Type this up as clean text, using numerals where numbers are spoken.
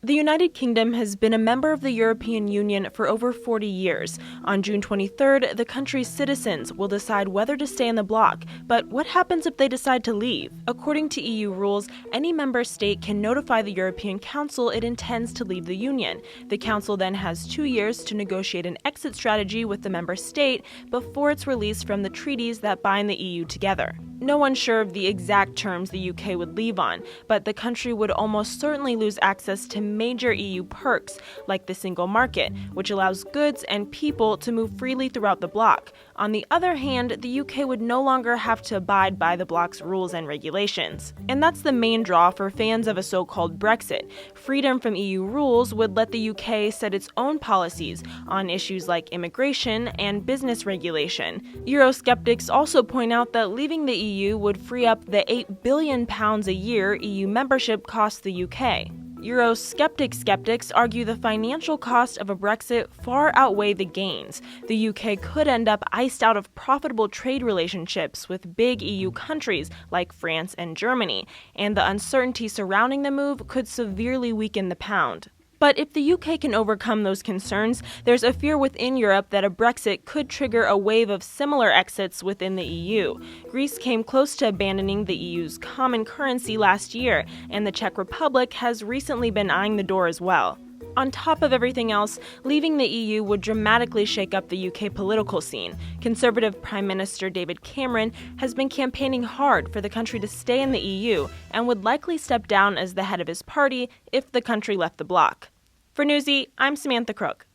The United Kingdom has been a member of the European Union for over 40 years. On June 23rd, the country's citizens will decide whether to stay in the bloc. But what happens if they decide to leave? According to EU rules, any member state can notify the European Council it intends to leave the Union. The Council then has 2 years to negotiate an exit strategy with the member state before it's released from the treaties that bind the EU together. No one's sure of the exact terms the UK would leave on, but the country would almost certainly lose access to major EU perks, like the single market, which allows goods and people to move freely throughout the bloc. On the other hand, the UK would no longer have to abide by the bloc's rules and regulations. And that's the main draw for fans of a so-called Brexit. Freedom from EU rules would let the UK set its own policies on issues like immigration and business regulation. Euroskeptics also point out that leaving the EU would free up the £8 billion a year EU membership costs the UK. Euroskeptic-skeptics argue the financial cost of a Brexit far outweigh the gains. The UK could end up iced out of profitable trade relationships with big EU countries like France and Germany, and the uncertainty surrounding the move could severely weaken the pound. But if the UK can overcome those concerns, there's a fear within Europe that a Brexit could trigger a wave of similar exits within the EU. Greece came close to abandoning the EU's common currency last year, and the Czech Republic has recently been eyeing the door as well. On top of everything else, leaving the EU would dramatically shake up the UK political scene. Conservative Prime Minister David Cameron has been campaigning hard for the country to stay in the EU and would likely step down as the head of his party if the country left the bloc. For Newsy, I'm Samantha Crook.